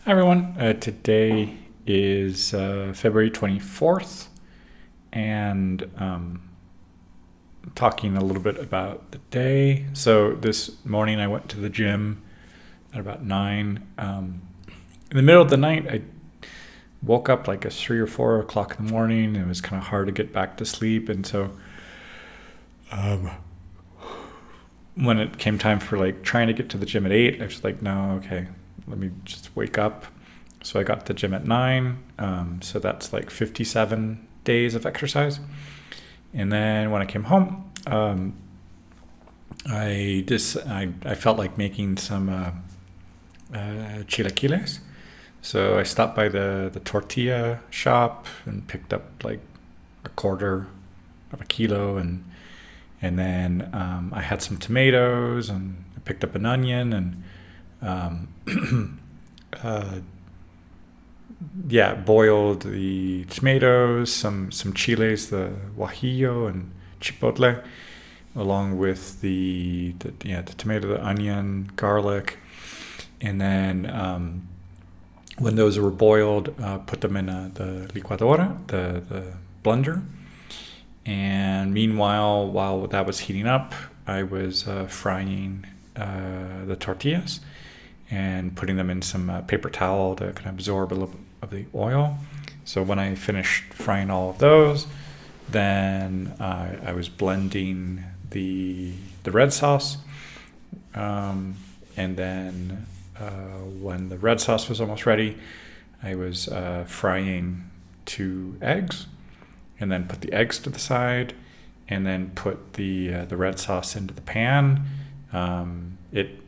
Hi everyone. Today is February 24th, and talking a little bit about the day. So, this morning I went to the gym at about 9. In the middle of the night, I woke up like at 3 or 4 o'clock in the morning. It was kind of hard to get back to sleep, and so when it came time for like trying to get to the gym at 8, I was like, no, okay, let me just wake up. So I got to the gym at 9. So that's like 57 days of exercise. And then when I came home, I felt like making some chilaquiles. So I stopped by the tortilla shop and picked up like a quarter of a kilo, and then I had some tomatoes, and I picked up an onion, and uh, boiled the tomatoes, some chiles, the guajillo and chipotle, along with the tomato, the onion, garlic, and then when those were boiled, put them in the licuadora, the blender. And meanwhile, while that was heating up, I was frying the tortillas and putting them in some paper towel to kind of absorb a little bit of the oil. So when I finished frying all of those, then I was blending the red sauce, and then when the red sauce was almost ready, I was frying 2 eggs, and then put the eggs to the side, and then put the red sauce into the pan. It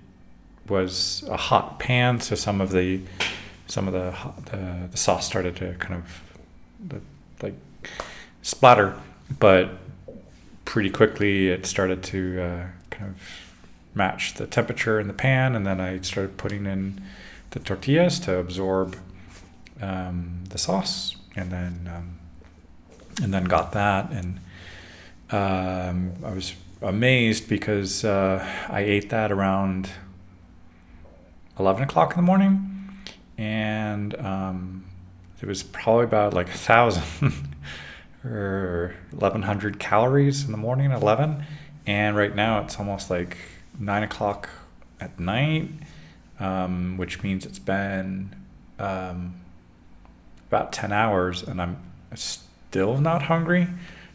was a hot pan, so some of the sauce started to kind of like splatter, but pretty quickly it started to kind of match the temperature in the pan, and then I started putting in the tortillas to absorb the sauce, and then got that, and I was amazed because I ate that around 11 o'clock in the morning, and it was probably about like 1,000 or 1,100 calories in the morning, 11, and right now it's almost like 9 o'clock at night, which means it's been about 10 hours, and I'm still not hungry.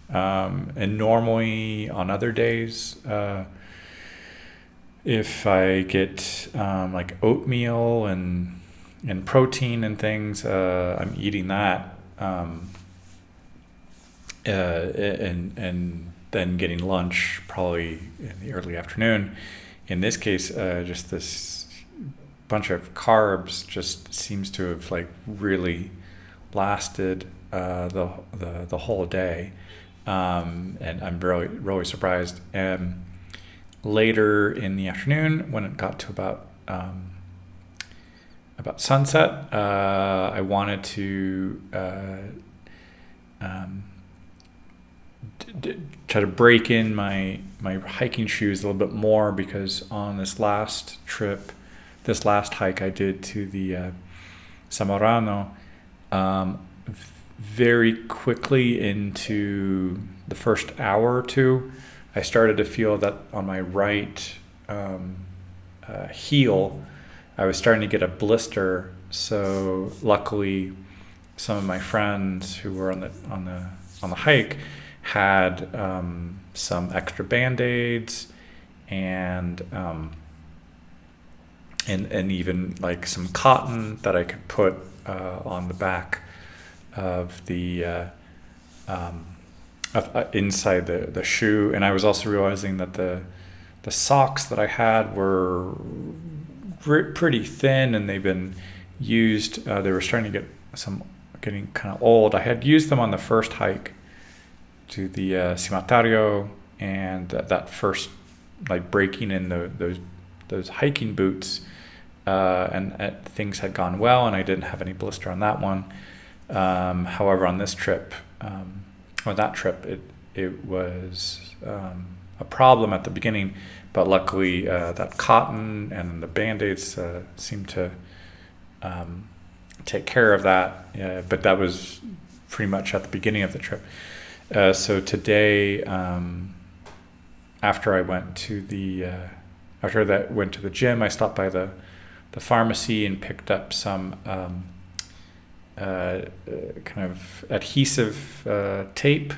And normally on other days, if I get like oatmeal and protein and things, I'm eating that, and then getting lunch probably in the early afternoon. In this case, just this bunch of carbs just seems to have like really lasted the whole day, and I'm really surprised. And later in the afternoon, when it got to about sunset, I wanted to try to break in my hiking shoes a little bit more, because on this last hike I did to the Zamorano, very quickly into the first hour or two, I started to feel that on my right heel, I was starting to get a blister. So luckily, some of my friends who were on the hike had some extra band-aids, and even like some cotton that I could put on the back of the inside the shoe. And I was also realizing that the socks that I had were pretty thin, and they've been used. They were starting to getting kind of old. I had used them on the first hike to the Cimatario, and that first like breaking in those hiking boots, and things had gone well, and I didn't have any blister on that one. However, on this trip, or that trip, it was a problem at the beginning, but luckily that cotton and the band-aids seemed to take care of that. But that was pretty much at the beginning of the trip. So today, after I went to the gym, I stopped by the pharmacy and picked up some kind of adhesive tape,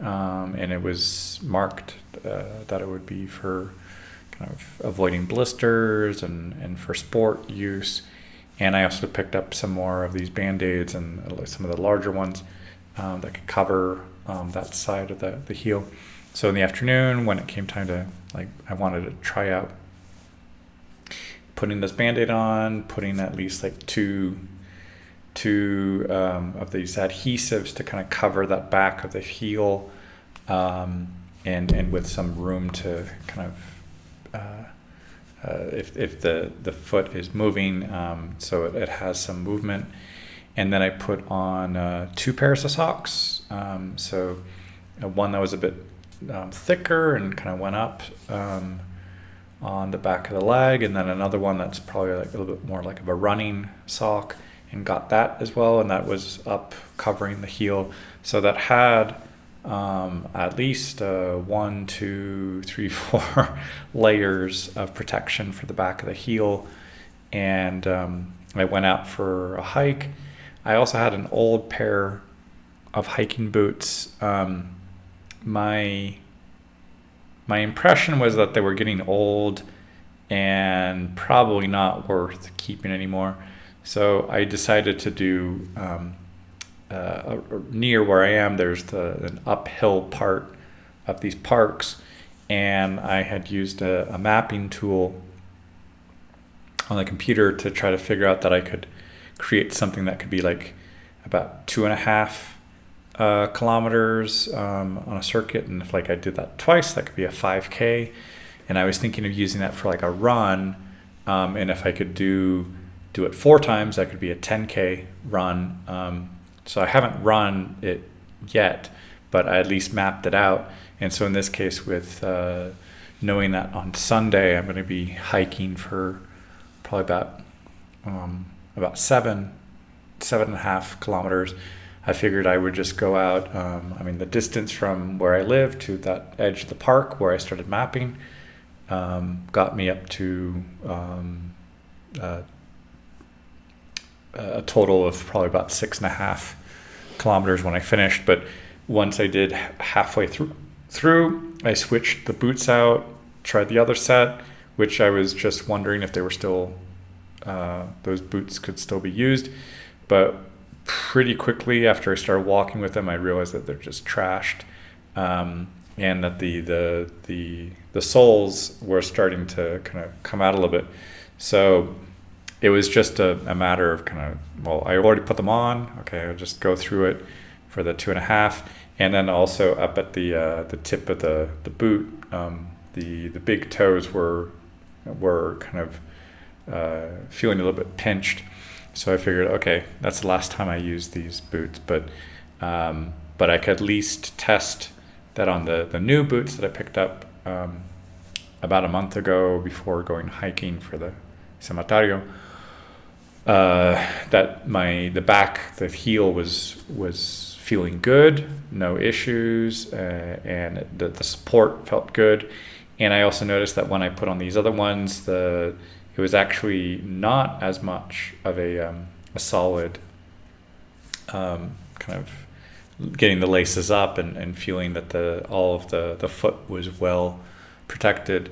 and it was marked that it would be for kind of avoiding blisters and for sport use. And I also picked up some more of these Band-Aids and some of the larger ones that could cover that side of the heel. So in the afternoon, when it came time to, I wanted to try out putting this Band-Aid on, putting at least two of these adhesives to kind of cover that back of the heel, and with some room to kind of if the foot is moving, so it has some movement. And then I put on 2 pairs of socks, so one that was a bit thicker and kind of went up on the back of the leg, and then another one that's probably like a little bit more like of a running sock, and got that as well, and that was up covering the heel. So that had at least 1, 2, 3, 4 layers of protection for the back of the heel. And I went out for a hike. I also had an old pair of hiking boots. My impression was that they were getting old and probably not worth keeping anymore. So I decided to do near where I am, there's an uphill part of these parks, and I had used a mapping tool on the computer to try to figure out that I could create something that could be like about 2.5 kilometers on a circuit, and if I did that twice, that could be a 5K. And I was thinking of using that for like a run, and if I could do it 4 times, that could be a 10K run. So I haven't run it yet, but I at least mapped it out. And so in this case, with knowing that on Sunday I'm going to be hiking for probably about 7.5 kilometers, I figured I would just go out. The distance from where I live to that edge of the park where I started mapping got me up to a total of probably about 6.5 kilometers when I finished. But once I did halfway through, I switched the boots out, tried the other set, which I was just wondering if they were still, those boots could still be used. But pretty quickly after I started walking with them, I realized that they're just trashed, and that the soles were starting to kind of come out a little bit. So it was just a matter of I already put them on. Okay, I'll just go through it for the 2.5, and then also up at the tip of the boot, the big toes were kind of feeling a little bit pinched. So I figured, okay, that's the last time I used these boots, but I could at least test that on the new boots that I picked up about a month ago before going hiking for the Cematario. That the heel was feeling good, no issues, and the support felt good. And I also noticed that when I put on these other ones, it was actually not as much of a solid kind of getting the laces up and feeling that all of the foot was well protected.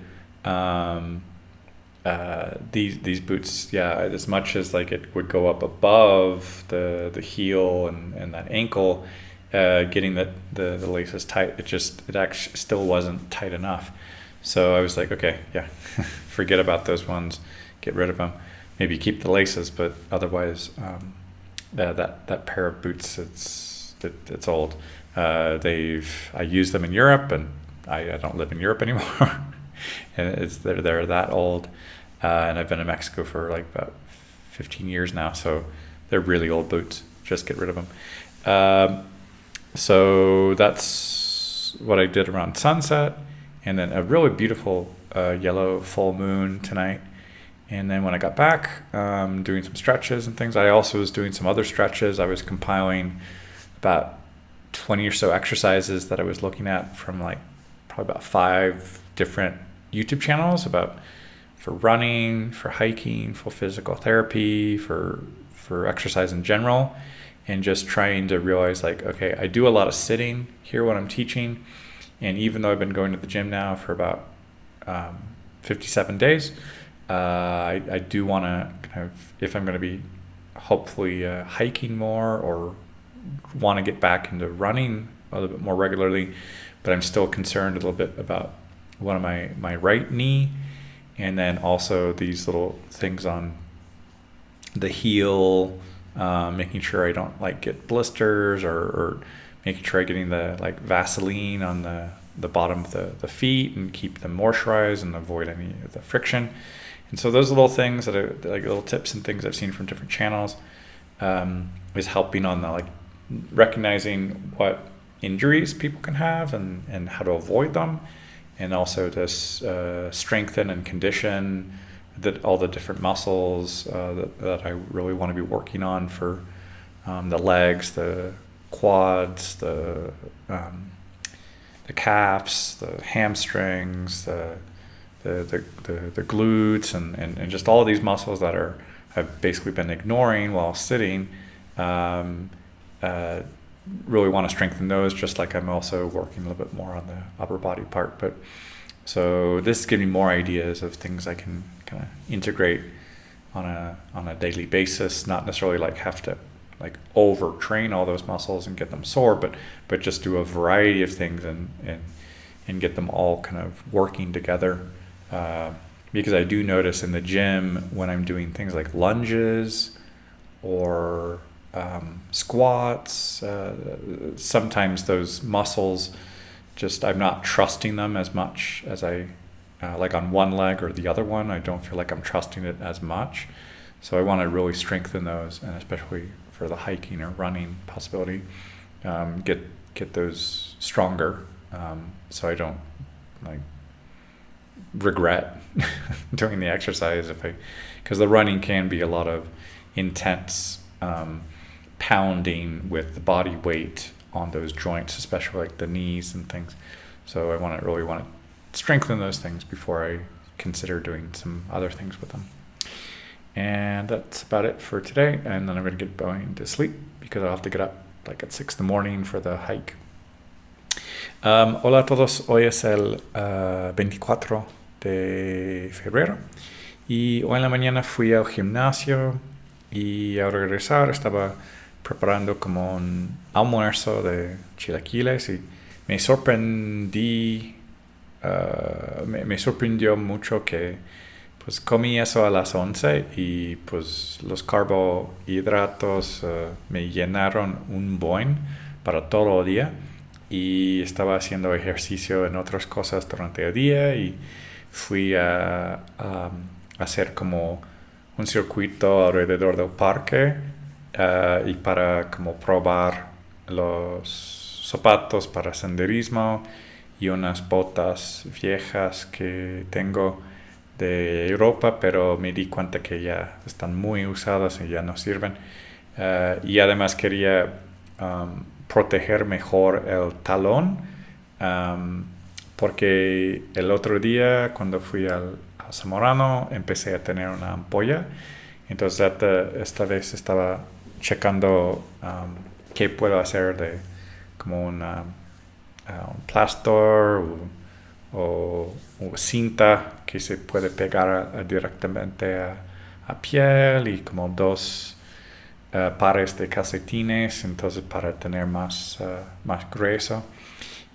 These boots, as much as it would go up above the heel and that ankle, getting the laces tight, it actually still wasn't tight enough. So I was like, okay, forget about those ones, get rid of them. Maybe keep the laces, but otherwise, that pair of boots, it's old. I used them in Europe, and I don't live in Europe anymore, and they're that old. And I've been in Mexico for about 15 years now, so they're really old boots. Just get rid of them. So that's what I did around sunset, and then a really beautiful yellow full moon tonight. And then when I got back, doing some stretches and things, I also was doing some other stretches. I was compiling about 20 or so exercises that I was looking at from like probably about 5 different YouTube channels for running, for hiking, for physical therapy, for exercise in general, and just trying to realize like, okay, I do a lot of sitting here when I'm teaching, and even though I've been going to the gym now for about 57 days, I do want to kind of, if I'm going to be hopefully hiking more or want to get back into running a little bit more regularly, but I'm still concerned a little bit about one of my right knee, and then also these little things on the heel, making sure I don't like get blisters, or making sure I'm getting the like Vaseline on the bottom of the feet and keep them moisturized and avoid any of the friction. And so those little things that are like little tips and things I've seen from different channels is helping on the like recognizing what injuries people can have and how to avoid them, and also to strengthen and condition all the different muscles that I really want to be working on for the legs, the quads, the calves, the hamstrings, the glutes, and just all of these muscles that I've basically been ignoring while sitting. Really want to strengthen those, just like I'm also working a little bit more on the upper body part. But so this gives me more ideas of things I can kind of integrate on a daily basis, not necessarily like have to like overtrain all those muscles and get them sore, but just do a variety of things and get them all kind of working together. Because I do notice in the gym when I'm doing things like lunges or squats, sometimes those muscles just, I'm not trusting them as much as I like on one leg or the other one. I don't feel like I'm trusting it as much, so I want to really strengthen those, and especially for the hiking or running possibility, get those stronger, so I don't like regret doing the exercise because the running can be a lot of intense pounding with the body weight on those joints, especially like the knees and things. So I really want to strengthen those things before I consider doing some other things with them. And that's about it for today. And then I'm going to get going to sleep because I'll have to get up like at 6 in the morning for the hike. Hola a todos. Hoy es el 24 de febrero. Y hoy en la mañana fui al gimnasio y al regresar estaba preparando como un almuerzo de chilaquiles y me sorprendió mucho que pues comí eso a las 11 y pues los carbohidratos me llenaron un buen para todo el día, y estaba haciendo ejercicio en otras cosas durante el día y fui a hacer como un circuito alrededor del parque y para como probar los zapatos para senderismo y unas botas viejas que tengo de Europa, pero me di cuenta que ya están muy usadas y ya no sirven. Y además quería proteger mejor el talón, porque el otro día cuando fui a Zamorano empecé a tener una ampolla. Entonces esta vez estaba checando qué puedo hacer de como un plastor o cinta que se puede pegar directamente a piel, y como 2 pares de calcetines, entonces para tener más grueso.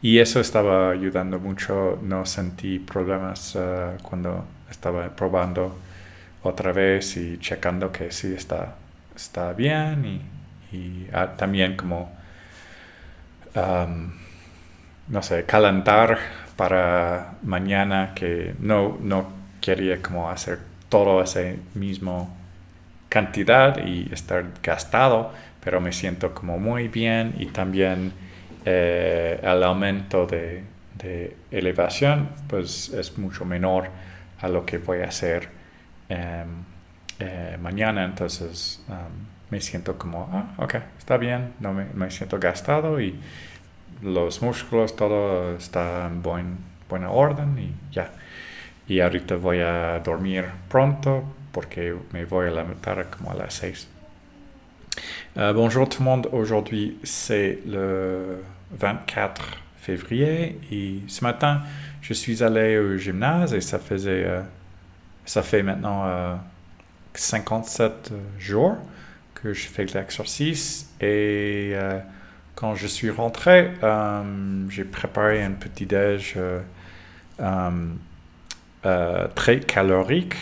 Y eso estaba ayudando mucho. No sentí problemas cuando estaba probando otra vez y checando que sí está bien, y también como no sé, calentar para mañana, que no quería como hacer todo ese mismo cantidad y estar gastado, pero me siento como muy bien, y también el aumento de elevación pues es mucho menor a lo que voy a hacer mañana, entonces me siento como, ok, está bien, no me siento gastado y los músculos, todo está en buena orden y ya. Y ahorita voy a dormir pronto porque me voy a levantar como a las 6. Bonjour tout le monde, aujourd'hui c'est le 24 février et ce matin je suis allé au gymnase et ça fait maintenant 57 jours que je fais de l'exercice et quand je suis rentré, j'ai préparé un petit déj très calorique,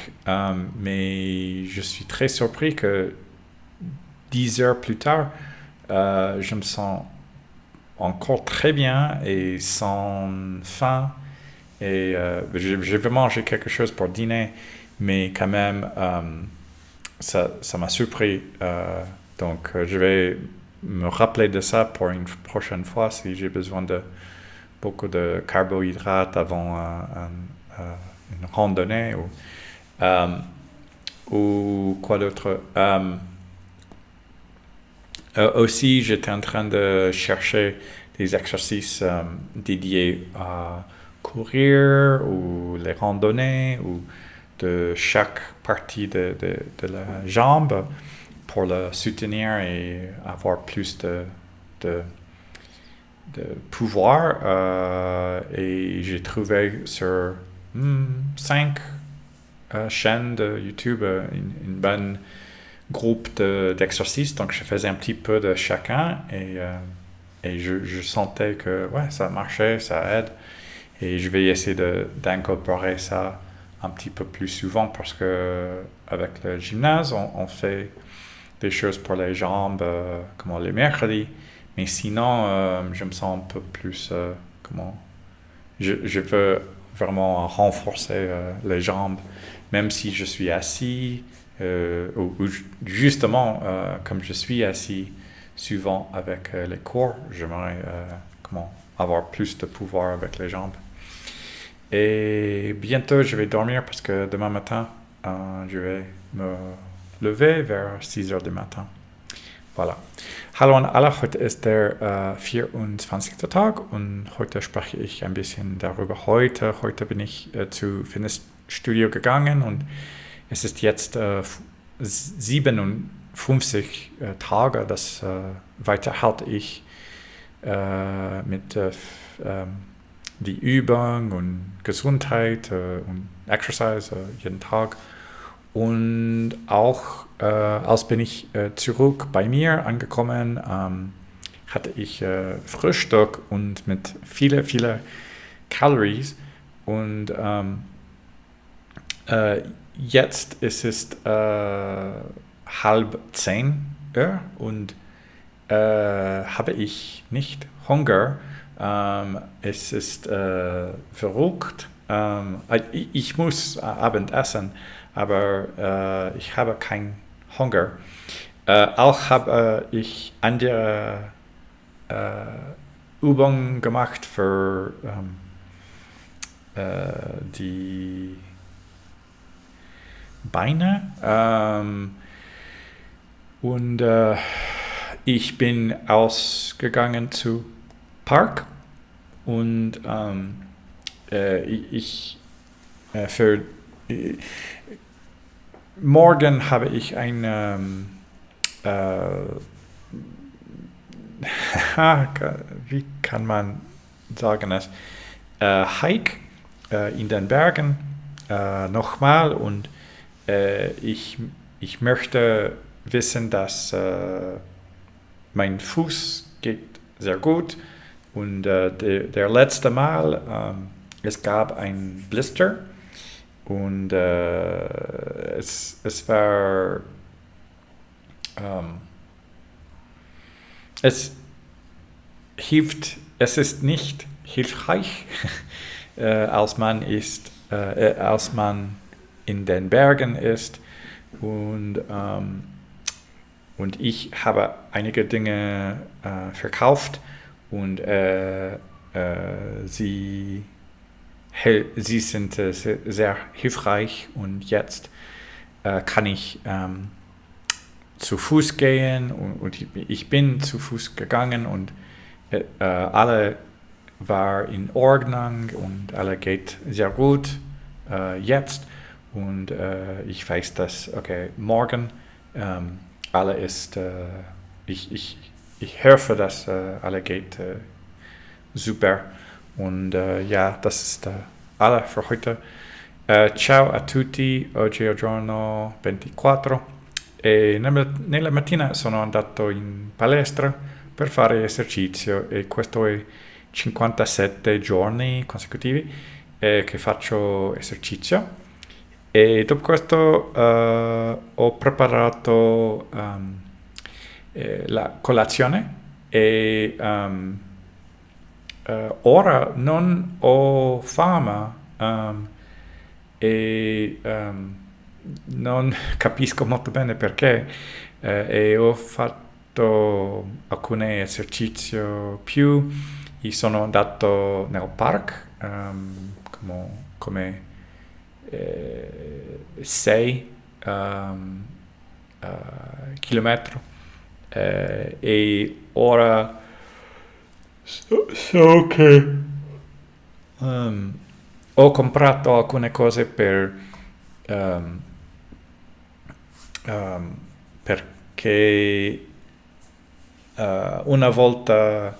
mais je suis très surpris que 10 heures plus tard, je me sens encore très bien et sans faim. Et je vais manger quelque chose pour dîner, mais quand même, ça m'a surpris. Donc, je vais me rappeler de ça pour une prochaine fois si j'ai besoin de beaucoup de carbohydrates avant une randonnée ou quoi d'autre. Aussi, j'étais en train de chercher des exercices dédiés à courir ou les randonnées ou de chaque partie de la jambe pour le soutenir et avoir plus de pouvoir. Et j'ai trouvé sur 5 chaînes de YouTube une bonne groupe d'exercices. Donc, je faisais un petit peu de chacun et je sentais que ça marchait, ça aide. Et je vais essayer d'incorporer ça un petit peu plus souvent parce que avec le gymnase, on fait des choses pour les jambes comme les mercredis. Mais sinon, je me sens un peu plus je veux vraiment renforcer les jambes, même si je suis assis, ou justement, comme je suis assis souvent avec les cours, j'aimerais avoir plus de pouvoir avec les jambes. Et bientôt, je vais dormir parce que demain matin, je vais me lever vers 6 heures du matin. Voilà. Hallo an alle, heute ist der 24. Tag und heute spreche ich ein bisschen darüber. Heute bin ich zu Fitnessstudio gegangen und es ist jetzt 57 Tage, das weiterhalte ich mit die Übung und Gesundheit und Exercise jeden Tag. Und auch als bin ich zurück bei mir angekommen, hatte ich Frühstück und mit viele Calories. Und jetzt ist es 9:30 und habe ich nicht Hunger. Es ist verrückt. Ich muss Abend essen, aber ich habe keinen Hunger. Auch habe ich andere Übungen gemacht für die Beine. Und ich bin ausgegangen zu Park und morgen habe ich ein wie kann man sagen es, Hike in den Bergen nochmal und ich möchte wissen, dass mein Fuß geht sehr gut und der letzte Mal es gab ein Blister und es war es ist nicht hilfreich als man in den Bergen ist und ich habe einige Dinge verkauft und sie sind sehr hilfreich und jetzt kann ich zu Fuß gehen und ich bin zu Fuß gegangen und alle war in Ordnung und alle geht sehr gut jetzt und ich weiß, dass morgen alle ist ich hoffe, dass alle geht super und ja, das ist alle für heute. Ciao a tutti, oggi è giorno 24 e nella mattina sono andato in palestra per fare esercizio e questo è 57 giorni consecutivi che faccio esercizio e dopo questo ho preparato la colazione e ora non ho fame e non capisco molto bene perché e ho fatto alcuni esercizi più e sono andato nel parco come 6 chilometri e ora so che ho comprato alcune cose perché una volta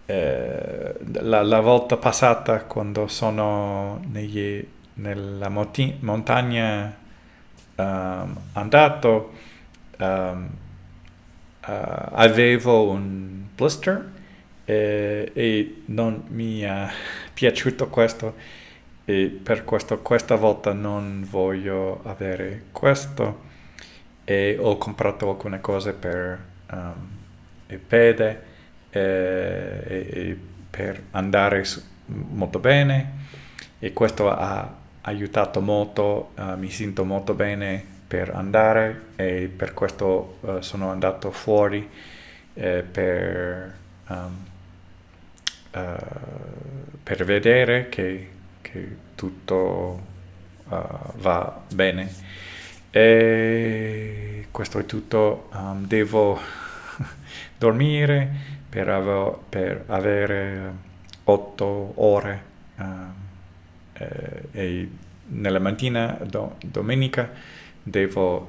la volta passata quando sono nella montagna andato avevo un blister e non mi è piaciuto questo e per questo questa volta non voglio avere questo e ho comprato alcune cose per il piede e per andare molto bene e questo ha aiutato molto, mi sento molto bene per andare e per questo sono andato fuori per vedere che tutto va bene e questo è tutto. Devo dormire per avere 8 ore e nella mattina domenica devo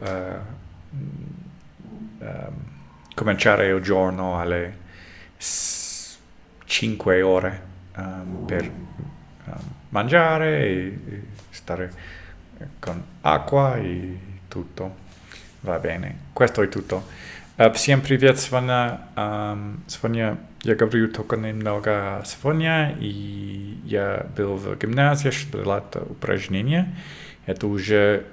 cominciare il giorno alle 5 ore per mangiare e stare con acqua e tutto va bene. Questo è tutto. Всем привет, сегодня я говорю только немного сегодня, и я был в гимназии, что делать упражнения. Это уже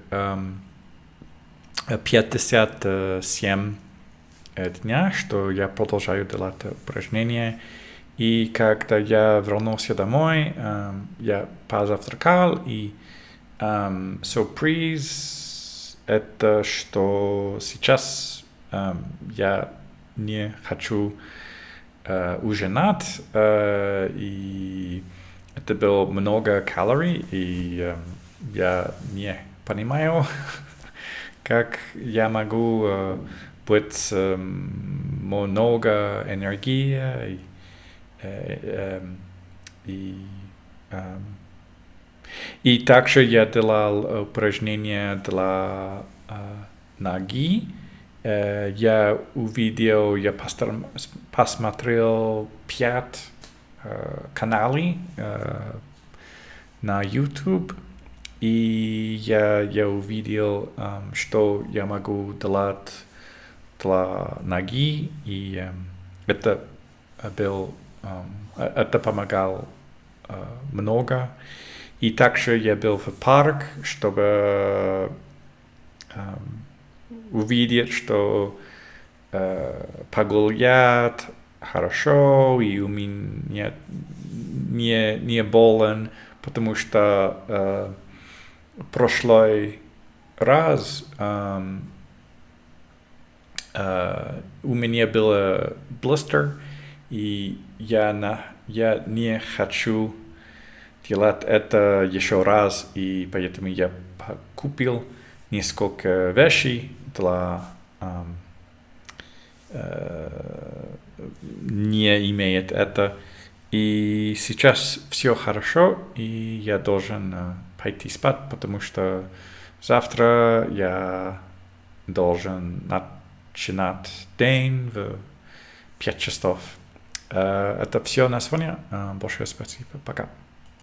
57 дня, что я продолжаю делать упражнения. И когда я вернулся домой, я позавтракал, и сюрприз это, что сейчас я не хочу ужинать, и это было много калорий, и я не понимаю, как я могу быть много энергии и также я делал упражнения для ноги. Я увидел, я посмотрел 5 каналов на YouTube, и я увидел, что я могу делать для ноги, и это помогало много. И также я был в парк, чтобы увидеть, что погулять хорошо, и у меня не болен, потому что прошлый раз у меня был блистер, и я не хочу делать это еще раз, и поэтому я купил несколько вещей не имеет это. И сейчас все хорошо, и я должен пойти спать, потому что завтра я должен начинать день в 5 часов. Это все на сегодня. Большое спасибо. Пока.